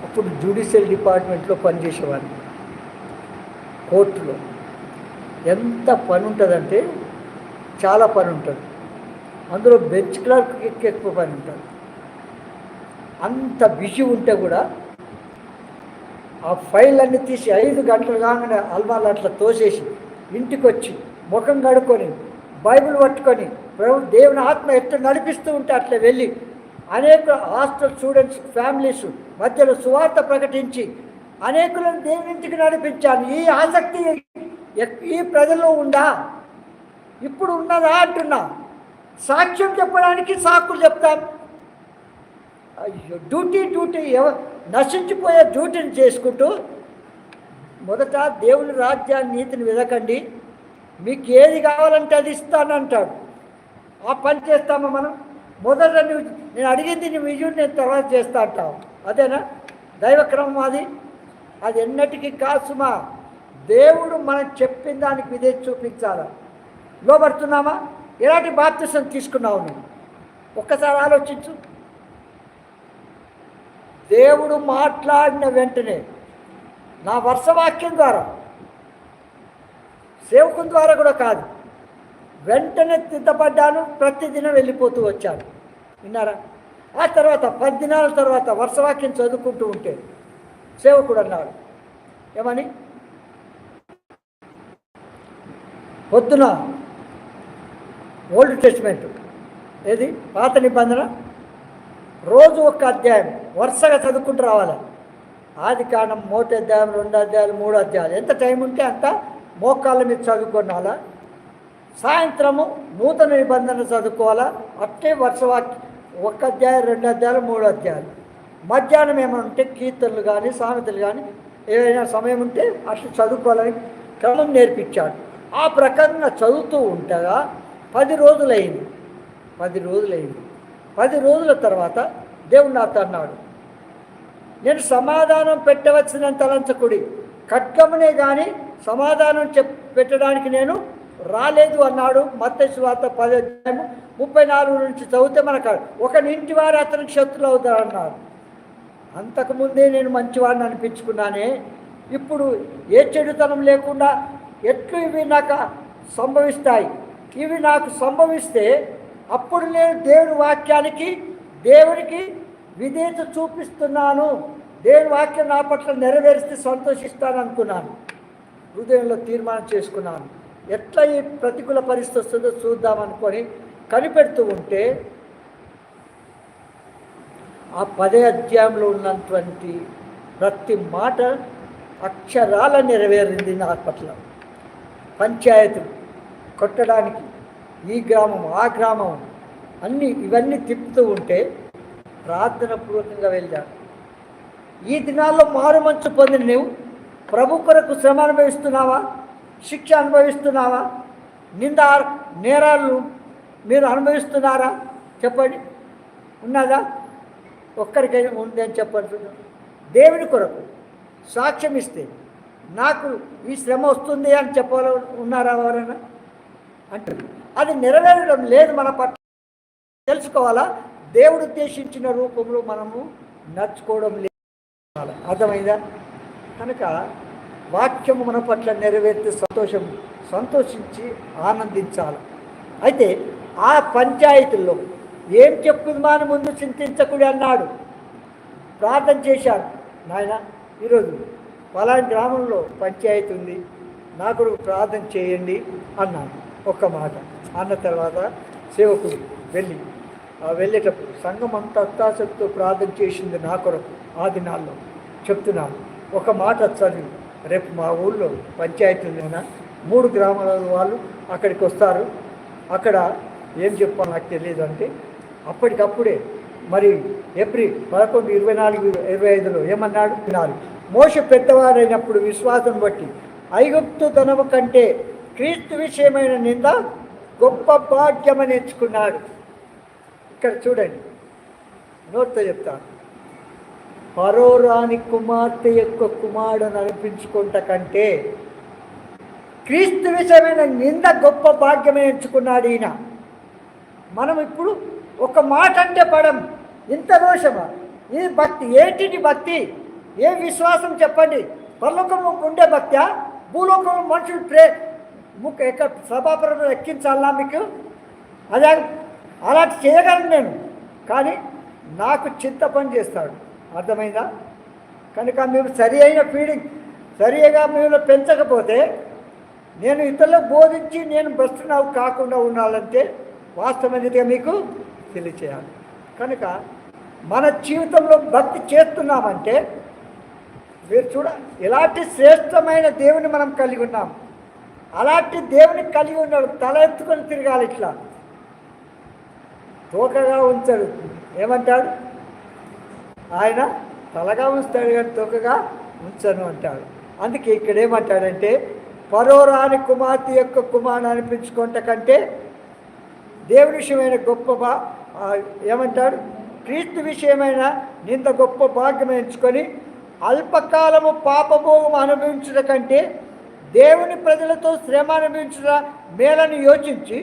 అప్పుడు జ్యుడిషియల్ డిపార్ట్మెంట్లో పనిచేసేవాడిని. కోర్టులో ఎంత పని ఉంటుందంటే చాలా పని ఉంటుంది. అందులో బెంచ్ క్లర్క్కి ఎక్కువ పని ఉంటుంది. అంత బిజీ ఉంటే కూడా ఆ ఫైల్ అన్నీ తీసి 5 గంటలు కాగానే అల్మార్లు అట్లా తోసేసి ఇంటికి వచ్చి ముఖం కడుక్కొని బైబిల్ పట్టుకొని దేవుని ఆత్మ ఎట్లా నడిపిస్తూ ఉంటే అట్లా వెళ్ళి అనేక హాస్టల్ స్టూడెంట్స్ ఫ్యామిలీస్ మధ్యలో సువార్త ప్రకటించి అనేకులను దేవుని ఇంటికి నడిపించాను. ఈ ఆసక్తి ఈ ప్రజల్లో ఉందా? ఇప్పుడు ఉన్నదా అంటున్నా. సాక్ష్యం చెప్పడానికి సాకులు చెప్తాం. అయ్యో, డ్యూటీ నశించిపోయే డ్యూటీని చేసుకుంటూ మొదట దేవుని రాజ్యాన్ని నీతిని వెదకండి, మీకు ఏది కావాలంటే అది ఇస్తానంటాడు. ఆ పని చేస్తామా మనం? మొదట నేను అడిగింది నువ్వు విజయం, నేను తర్వాత చేస్తా అంటావు. అదేనా దైవక్రమం? అది ఎన్నటికీ కాసుమా. దేవుడు మనం చెప్పిన దానికి విధేయత చూపించాలా. లోబడుతున్నామా? ఎలాంటి బాప్తిసం తీసుకున్నావు నువ్వు? ఒక్కసారి ఆలోచించు. దేవుడు మాట్లాడిన వెంటనే నా వర్షవాక్యం ద్వారా, సేవకుని ద్వారా కూడా కాదు, వెంటనే సిద్ధపడ్డాను. ప్రతిదినం వెళ్ళిపోతూ వచ్చాను. విన్నారా? ఆ తర్వాత 10 దినాల తర్వాత వర్షవాక్యం చదువుకుంటూ ఉంటే సేవకుడు అన్నాడు, ఏమని? పొద్దున ఓల్డ్ టెస్టిమెంట్, ఏది పాత నిబంధన, రోజు ఒక అధ్యాయం వరుసగా చదువుకుంటూ రావాలి. ఆదికాండం 1 అధ్యాయం, 2 అధ్యాయాలు, 3 అధ్యాయాలు, ఎంత టైం ఉంటే అంత మోకాళ్ళ మీద చదువుకోవాలా. సాయంత్రము నూతన నిబంధన చదువుకోవాలా. అట్టే వర్షవాక్యం 1 అధ్యాయం, 2 అధ్యాయాలు, 3 అధ్యాయాలు. మధ్యాహ్నం ఏమైనా ఉంటే కీర్తనలు కానీ సామెతలు కానీ ఏదైనా సమయం ఉంటే అట్లా చదువుకోవాలని క్రమం నేర్పించాడు. ఆ ప్రకారంగా చదువుతూ ఉండగా 10 రోజులైంది. 10 రోజుల తర్వాత దేవుడు నాతో అన్నాడు, నేను సమాధానం పెట్టవలసిన తలంచకుడి, ఖడ్గమునే కానీ సమాధానం పెట్టడానికి నేను రాలేదు అన్నాడు. మత్తయి సువార్త 10:34 నుంచి చదివితే మనకు ఒకని ఇంటి వారు అతనికి శత్రులు అవుతారు అన్నాడు. అంతకుముందే నేను మంచివాడిని అనిపించుకున్నానే, ఇప్పుడు ఏ చెడుతనం లేకుండా ఎట్లు ఇవి నాకు సంభవిస్తాయి? ఇవి నాకు సంభవిస్తే అప్పుడు నేను దేవుని వాక్యానికి, దేవునికి విధేయత చూపిస్తున్నాను, దేవుని వాక్యం నా పట్ల నెరవేరిస్తే సంతోషిస్తాను అనుకున్నాను. హృదయంలో తీర్మానం చేసుకున్నాను. ఎట్లా ఈ ప్రతికూల పరిస్థితి వస్తుందో చూద్దామనుకొని కనిపెడుతూ ఉంటే ఆ 10వ అధ్యాయంలో ఉన్నటువంటి ప్రతి మాట అక్షరాల నెరవేరింది నా పట్ల. పంచాయతీలు కొట్టడానికి ఈ గ్రామం ఆ గ్రామం ఇవన్నీ తిప్పుతూ ఉంటే ప్రార్థన పూర్వకంగా వెళ్ళాను. ఈ దినాల్లో మారు మనసు పొందిన నువ్వు ప్రభు కొరకు శ్రమ అనుభవిస్తున్నావా? శిక్ష అనుభవిస్తున్నావా? నేరాలు మీరు అనుభవిస్తున్నారా? చెప్పండి. ఉన్నదా? ఒక్కరికైనా ఉంది అని చెప్పండి. దేవుని కొరకు సాక్ష్యం ఇస్తే నాకు ఈ శ్రమ వస్తుంది అని చెప్పాలి ఉన్నారా ఎవరైనా? అంటే అది నెరవేరడం లేదు. మన పట్ల తెలుసుకోవాలా? దేవుడు ఉద్దేశించిన రూపంలో మనము నడుచుకోవడం లేదు. అర్థమైందా? కనుక వాక్యము మన పట్ల నెరవేర్తే సంతోషించి ఆనందించాలి. అయితే ఆ పంచాయతీల్లో ఏం చెప్పుకుందా అని ముందు చింతించకూడదు అన్నాడు. ప్రార్థన చేశాడు. నాయన ఈరోజు పలానా గ్రామంలో పంచాయతీ ఉంది, నాకు ప్రార్థన చేయండి అన్నాడు. ఒక్క మాట అన్న తర్వాత సేవకుడు వెళ్ళేటప్పుడు సంఘం అంతా అత్తాశక్తితో ప్రార్థన చేసింది నా కొరకు. ఆ దినాల్లో చెప్తున్నాను. ఒక మాట చదివి రేపు మా ఊళ్ళో పంచాయతీలోన 3 గ్రామాల వాళ్ళు అక్కడికి వస్తారు. అక్కడ ఏం చెప్పాలో నాకు తెలియదు అంటే అప్పటికప్పుడే మరి ఏప్రిల్ 11, 24, 25లో ఏమన్నాడు? మోషే పెద్దవారైనప్పుడు విశ్వాసం బట్టి ఐగుప్తు ధనము కంటే క్రీస్తు విషయమైన నింద గొప్ప భాగ్యమని ఎంచుకున్నాడు. ఇక్కడ చూడండి, నోట్తో చెప్తాను. ఫరో రాణి కుమార్తె యొక్క కుమారుడు అనిపించుకుంట కంటే క్రీస్తు విషయమైన నింద గొప్ప భాగ్యమని ఎంచుకున్నాడు ఈయన. మనం ఇప్పుడు ఒక మాట అంటే పడం, ఇంత దోషమా? ఈ భక్తి ఏంటిది? భక్తి ఏ విశ్వాసం చెప్పండి? పరలోకంలో ఉండే భక్త్యా? భూలోకంలో మనుషులు ఎక్కడ సభాపురం ఎక్కించాలా మీకు? అదే అలాంటి చేయగలను నేను, కానీ నాకు చింత పని చేస్తాడు. అర్థమైందా? కనుక మేము సరి అయిన ఫీడింగ్ సరిగా మేము పెంచకపోతే నేను ఇతరులకు బోధించి నేను భ్రష్టునావు కాకుండా ఉండాలంటే వాస్తవమైనదిగా మీకు తెలియచేయాలి. కనుక మన జీవితంలో భక్తి చేస్తున్నామంటే మీరు చూడ ఎలాంటి శ్రేష్టమైన దేవుని మనం కలిగి ఉన్నాం. అలాంటి దేవుని కలిగి ఉన్నాడు. తల ఎత్తుకొని తిరగాలి, ఇట్లా తోకగా ఉంచాడు. ఏమంటాడు ఆయన? తలగా ఉంచుతాడు కానీ తోకగా ఉంచను అంటాడు. అందుకే ఇక్కడ ఏమంటాడంటే ఫరో రాణి కుమార్తె యొక్క కుమారుని అనిపించుకుంట కంటే దేవుని విషయమైన గొప్ప ఏమంటాడు? క్రీస్తు విషయమైన నింద గొప్ప భాగ్యం ఎంచుకొని అల్పకాలము పాపభోగం అనుభవించడం కంటే దేవుని ప్రజలతో శ్రమ అనుభవించడం మేలని యోచించి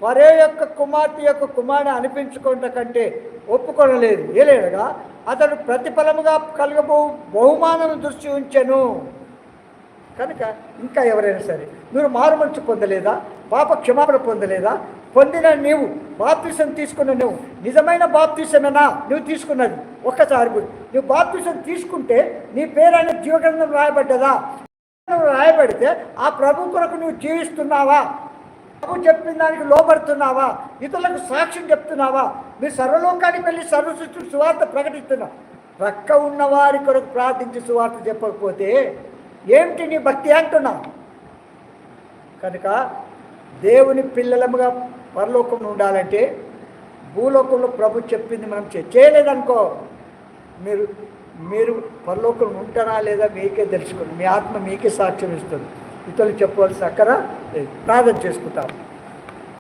ఫరో యొక్క కుమార్తె యొక్క కుమారుని అనిపించుకోవటం కంటే ఒప్పుకొనలేదు. ఏలేడగా అతడు ప్రతిఫలముగా కలగబో బహుమానం దృష్టి ఉంచెను. కనుక ఇంకా ఎవరైనా సరే మీరు మారుమనసు పొందలేదా? పాప క్షమాపణ పొందలేదా? పొందిన నీవు బాప్తిసం తీసుకున్న నువ్వు నిజమైన బాప్తిసమేనా నువ్వు తీసుకున్నది? ఒక్కసారి నువ్వు బాప్తిసం తీసుకుంటే నీ పేరైన జీవగ్రంథం రాయబడ్డదా? రాయబడితే ఆ ప్రభు కొరకు నువ్వు జీవిస్తున్నావా? ప్రభు చెప్పిన దానికి లోబడుతున్నావా? ఇతరులకు సాక్ష్యం చెప్తున్నావా? మీరు సర్వలోకానికి వెళ్ళి సర్వసృష్టి సువార్త ప్రకటిస్తున్నావు. ప్రక్క ఉన్న వారి కొరకు ప్రార్థించి సువార్త చెప్పకపోతే ఏమిటి నీ భక్తి అంటున్నావు? కనుక దేవుని పిల్లలముగా పరలోకంలో ఉండాలంటే భూలోకంలో ప్రభు చెప్పింది మనం చేయలేదనుకో, మీరు పరలోకంలో ఉంటారా లేదా మీకే తెలుసుకోండి. మీ ఆత్మ మీకే సాక్ష్యం ఇస్తుంది. ఇతరులు చెప్పవలసిన అక్కర ప్రార్థన చేసుకుంటాం.